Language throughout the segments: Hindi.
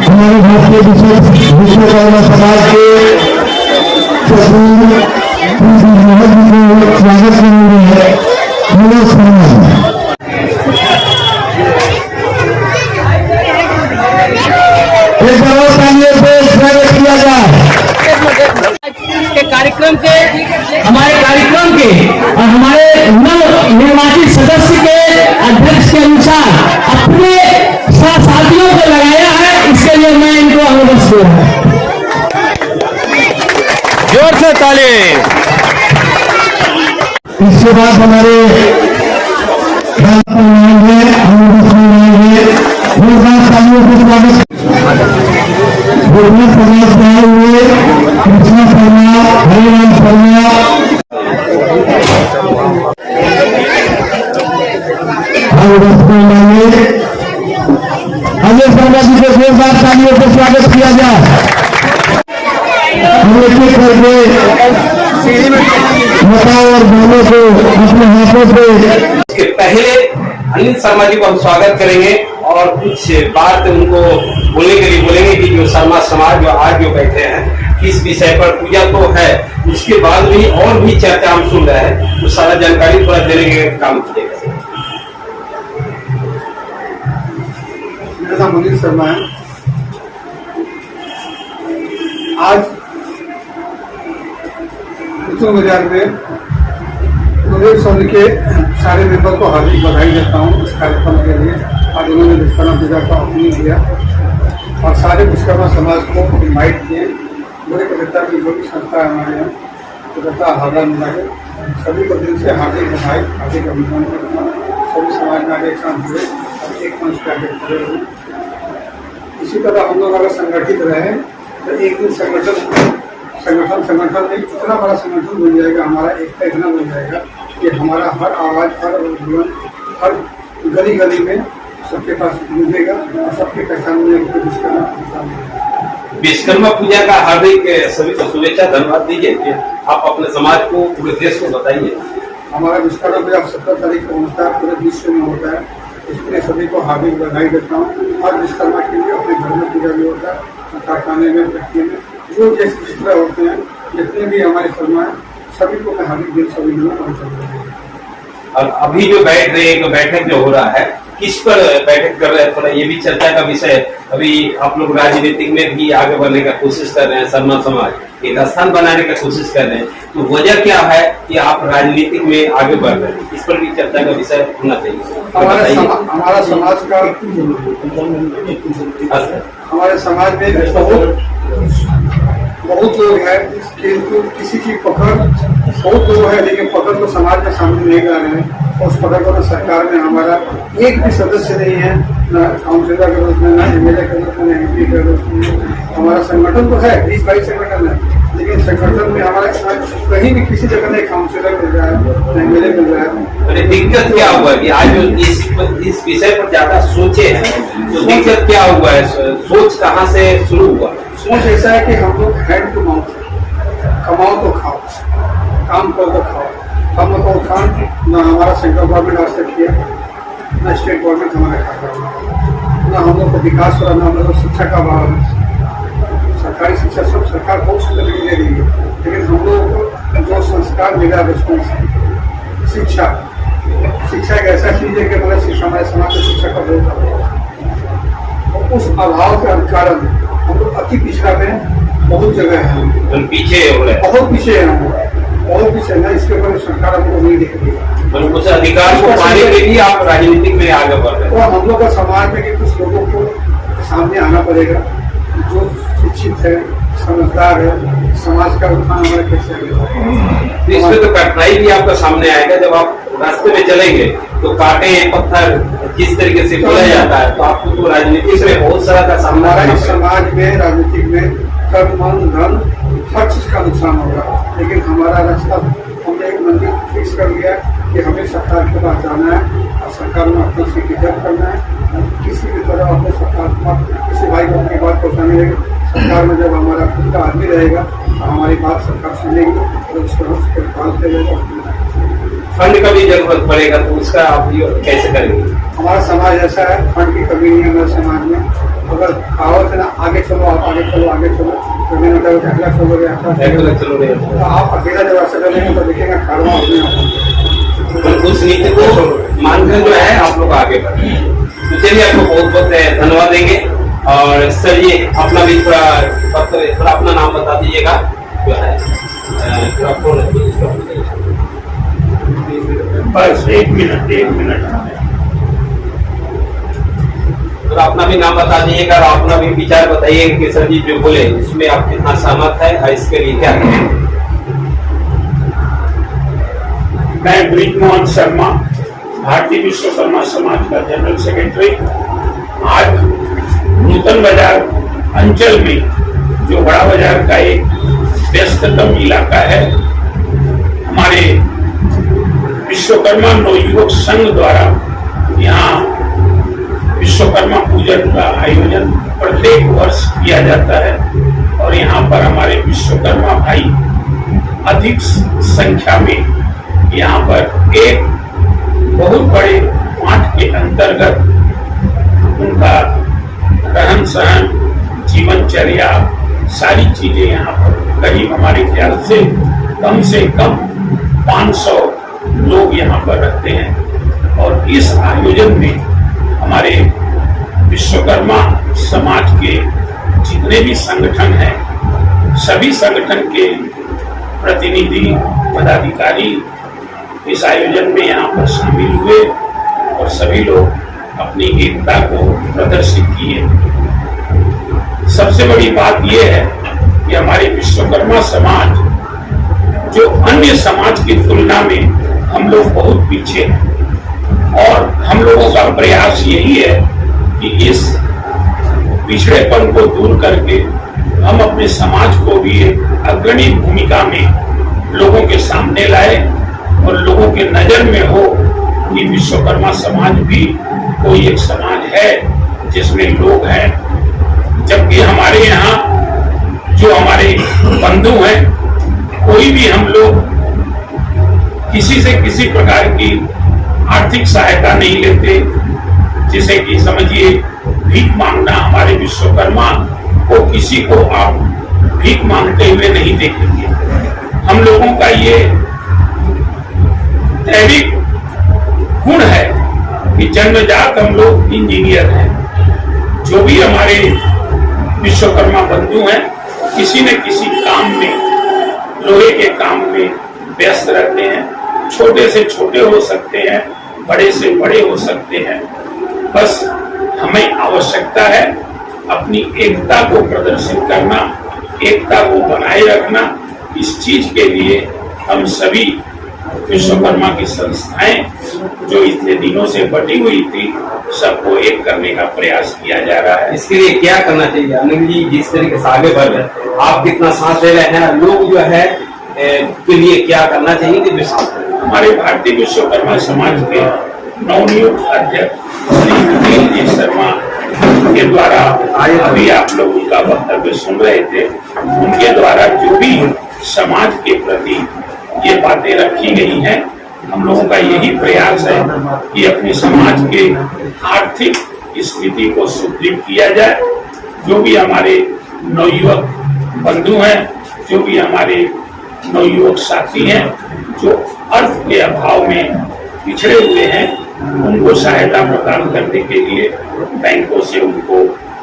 हमारे भारतीय विश्वकर्मा समाज के स्वागत करने है। कार्यक्रम के हमारे और हमारे नव निर्वाचित सदस्य के अध्यक्ष के अनुसार अपने साथियों को लगाया है, इसके लिए मैं इनको अनुरोध किया है। जोर से ताली। इसके बाद हमारे कृष्णा शर्मा, हरिराम शर्मा, अजय शर्मा जी को जोरदार तालियों से स्वागत किया जाए। हम एक एक करके माता और बहनों को अपने हाथों से पहले अनिल शर्मा जी को हम स्वागत करेंगे और कुछ बात उनको बोलने के लिए बोलेंगे कि जो शर्मा समाज जो आज जो बैठे हैं किस विषय पर पूजा तो है, उसके बाद भी और भी चर्चा हम सुन रहे हैं, तो सारा जानकारी थोड़ा देने के काम किएगा। मेरा नाम अनिल शर्मा है। आज बाजार में मुझे संघ के सारे मेंबर को हार्दिक बधाई देता हूँ इस कार्यक्रम के लिए। आज उन्होंने विश्वकर्मा पूजा का ओपनिंग किया और सारे विश्वकर्मा समाज को इन्वाइट किए। मेरे कविता की जो भी संस्था है हमारे यहाँ कविता हावड़ा मिला के सभी को दिल से हार्दिक बधाई, हार्दिक अभिनंदन करता हूँ। सभी समाज में आगे एक साथ जुड़े और एक मंच पर आगे खड़े हुए। इसी तरह हम लोग अगर संगठित रहे तो एक दिन संगठन में इतना बड़ा संगठन बन जाएगा, हमारा एकता इतना बन जाएगा कि हमारा हर आवाज, हर जीवन, हर गली गली में सबके पास मिलेगा और सबके पहचान में विश्वकर्मा पूजा का हार्दिक सभी को शुभेच्छा, धन्यवाद दीजिए कि आप अपने समाज को, पूरे देश को बताइए। हमारा विश्वकर्मा पूजा 17 तारीख को होता है, पूरे विश्व में होता है, इसलिए सभी को हार्दिक बधाई देता हूँ। हर विश्वकर्मा के लिए अपने घर में पूजा भी होता है, कारखाने में, फैक्ट्री में, जो जैसे जिस तरह होते हैं, जितने भी हमारे शर्मा है सभी को मैं हार्दिक दिल सभी लोगों को और अभी जो बैठ रहे हैं, बैठक जो हो रहा है, किस पर बैठक कर रहे हैं, थोड़ा ये भी चर्चा का विषय है। अभी आप लोग राजनीतिक में भी आगे बढ़ने का कोशिश कर रहे हैं, शर्मा समाज एक स्थान बनाने का कोशिश कर रहे हैं, तो वजह क्या है कि आप राजनीतिक में आगे बढ़ रहे हैं, इस पर भी चर्चा का विषय होना चाहिए। हमारा समाज का हमारे समाज में बहुत लोग हैं, किंतु किसी की पकड़ बहुत लोग है, लेकिन पकड़ को समाज में सामने नहीं ला रहे हैं। उस पकड़ को न सरकार में हमारा एक भी सदस्य नहीं है, न काउंसिलर के रूप में, न एमएलए के रूप में, न एमपी के रूप में। हमारा संगठन तो है, 20-22 संगठन है, लेकिन संगठन में हमारा कहीं भी किसी जगह नहीं काउंसिलर मिल रहा है, न एमएलए मिल रहा है। दिक्कत क्या हुआ कि आज इस विषय पर ज्यादा सोचे हैं, तो दिक्कत क्या हुआ है, सोच कहाँ से शुरू हुआ? सोच ऐसा है कि हम लोग हैंड टू माउथ, कमाओ तो खाओ, काम करो तो खाओ। हम लोग को काम न हमारा सेंट्रल गवर्नमेंट आज तक किया, न स्टेट गवर्नमेंट हमारा खाता, न हम लोग को विकास करा, न हम लोग को शिक्षा का अभाव है। सरकारी शिक्षा सब सरकार बहुत सुंदर दे रही है, लेकिन हम लोगों को जो संस्कार मिला रिस्पॉन्स शिक्षा एक ऐसा चीज है कि मतलब शिक्षा हमारे समाज में शिक्षा का बहुत अभाव है। उस अभाव के कारण हम लोग अति पिछड़ा में बहुत जगह है, पीछे हो रहे, बहुत पीछे है, हम बहुत पीछे ना। इसके ऊपर सरकार हमको नहीं दिख रही है। उस अधिकार को पाने के लिए आप राजनीतिक में आगे बढ़ रहे हैं। तो हम लोग का समाज में कि कुछ लोगों को सामने आना पड़ेगा जो शिक्षित है, समझदार है, समाज का उत्थान हमारे कैसे आगे। इसमें तो कठिनाई भी आपका सामने आएगा, जब आप रास्ते में चलेंगे तो कांटे पत्थर जिस तरीके से बोला जाता है, तो आपको तो राजनीति में बहुत सारा का सामना हमारा समाज में, राजनीतिक में तन मन धन हर चीज का नुकसान होगा, लेकिन हमारा रास्ता हमने एक मंदिर फिक्स कर लिया कि हमें सरकार के पास जाना है और सरकार में अपने से इज्जत करना है। किसी भी तरह अपने सरकार किसी भाई को अपनी बात पहुँचानी रहेगी। सरकार में जब हमारा खुद का आदमी रहेगा तो हमारी बात सरकार सुनेगी और उसको हम पालते रहेगा। फंड का भी जरूरत पड़ेगा तो उसका आप ये कैसे करेंगे? हमारा समाज ऐसा है, फंड की कमी नहीं है हमारे समाज में। अगर कहावत है ना, आगे चलो आप, आगे चलो आगे चलो, तो मैंने मतलब अकेला चलोगे अकेला चलोगे। तो आप अकेला जब ऐसा करेंगे तो देखिएगा कारवां अपने आप। तो उस नीति को मानकर जो है आप लोग आगे बढ़े। तो चलिए आपको बहुत बहुत धन्यवाद देंगे। और सर ये अपना भी थोड़ा अपना नाम बता दीजिएगा जो है थोड़ा बस एक मिनट तो अपना भी नाम बता दीजिएगा और अपना भी विचार बताइएगा कि सर जी जो बोले उसमें आप कितना सहमत है और इसके लिए क्या करें। मैं ब्रिजमोहन शर्मा, भारतीय विश्वकर्मा समाज का जनरल सेक्रेटरी, आज नूतन बाजार अंचल में जो बड़ा बाजार का एक व्यस्ततम इलाका है, हमारे विश्वकर्मा नवयुवक संघ द्वारा यहाँ विश्वकर्मा पूजन का आयोजन प्रत्येक वर्ष किया जाता है। और यहाँ पर हमारे विश्वकर्मा भाई अधिक संख्या में यहाँ पर एक बहुत बड़े पाठ के अंतर्गत उनका रहन सहन, जीवनचर्या, सारी चीजें यहाँ पर करीब हमारे ख्याल से कम 500 लोग यहाँ पर रहते हैं। और इस आयोजन में हमारे विश्वकर्मा समाज के जितने भी संगठन हैं, सभी संगठन के प्रतिनिधि पदाधिकारी इस आयोजन में यहाँ पर शामिल हुए और सभी लोग अपनी एकता को प्रदर्शित किए। सबसे बड़ी बात यह है कि हमारे विश्वकर्मा समाज जो अन्य समाज की तुलना में हम लोग बहुत पीछे हैं और हम लोगों का प्रयास यही है कि इस पिछड़ेपन को दूर करके हम अपने समाज को भी एक अग्रणी भूमिका में लोगों के सामने लाए और लोगों के नजर में हो कि विश्वकर्मा समाज भी कोई एक समाज है जिसमें लोग हैं। जबकि हमारे यहाँ जो हमारे बंधु हैं, कोई भी हम लोग किसी से किसी प्रकार की आर्थिक सहायता नहीं लेते। जिसे कि समझिए भीख मांगना, हमारे विश्वकर्मा को किसी को आप भीख मांगते हुए नहीं देखेंगे। हम लोगों का ये दैविक गुण है कि जन्मजात हम लोग इंजीनियर हैं। जो भी हमारे विश्वकर्मा बंधु हैं, किसी न किसी काम में, लोहे के काम में व्यस्त रहते हैं। छोटे से छोटे हो सकते हैं, बड़े से बड़े हो सकते हैं। बस हमें आवश्यकता है अपनी एकता को प्रदर्शित करना, एकता को बनाए रखना। इस चीज के लिए हम सभी विश्वकर्मा की संस्थाएं जो इतने दिनों से बटी हुई थी, सबको एक करने का प्रयास किया जा रहा है। इसके लिए क्या करना चाहिए अनिल जी? जिस तरीके से आगे बढ़ रहे हैं, आप कितना साथ दे रहे हैं, लोग जो है के लिए क्या करना चाहिए कि हमारे भारतीय विश्वकर्मा समाज के नवनियुक्त अध्यक्ष श्री अनिल शर्मा के द्वारा अभी आप लोग उनका वक्तव्य सुन रहे थे, उनके द्वारा जो भी समाज के प्रति ये बातें रखी गई हैं, हम लोगों का यही प्रयास है कि अपने समाज के आर्थिक स्थिति को सुदृढ़ किया जाए। जो भी हमारे नवयुवक बंधु हैं, जो भी हमारे नवयुवक साथी हैं, जो अर्थ के अभाव में पिछड़े हुए हैं, उनको सहायता प्रदान करने के लिए, बैंकों से उनको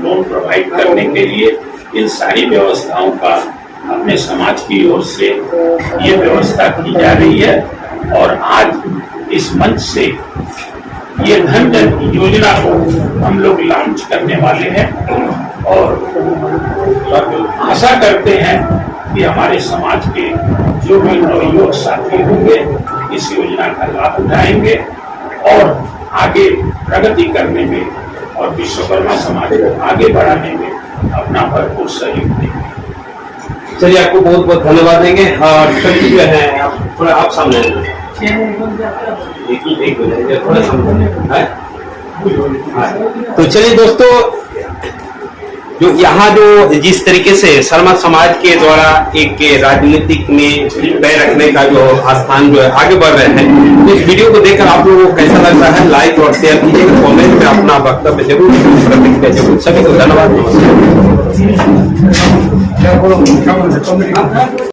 लोन प्रोवाइड करने के लिए इन सारी व्यवस्थाओं का अपने समाज की ओर से ये व्यवस्था की जा रही है। और आज इस मंच से ये धन जन योजना को हम लोग लॉन्च करने वाले हैं और आशा करते हैं कि हमारे समाज के जो भी नवयुवक साथी होंगे इस योजना का लाभ उठाएंगे और आगे प्रगति करने में और विश्वकर्मा समाज को आगे बढ़ाने में अपना भरपूर सहयोग देंगे। चलिए, आपको बहुत बहुत धन्यवाद देंगे। और सभी जो है आप थोड़ा आप सामने थोड़ा सामने। तो चलिए दोस्तों, जो यहाँ जो जिस तरीके से शर्मा समाज के द्वारा एक राजनीतिक में पैर रखने का जो आस्थान जो है आगे बढ़ रहे हैं, इस वीडियो को देखकर आप लोगों को कैसा लग रहा है, लाइक और शेयर कीजिएगा, कमेंट में अपना वक्तव्य जरूर, प्रतिक्रिया जरूर। सभी को धन्यवाद, नमस्कार।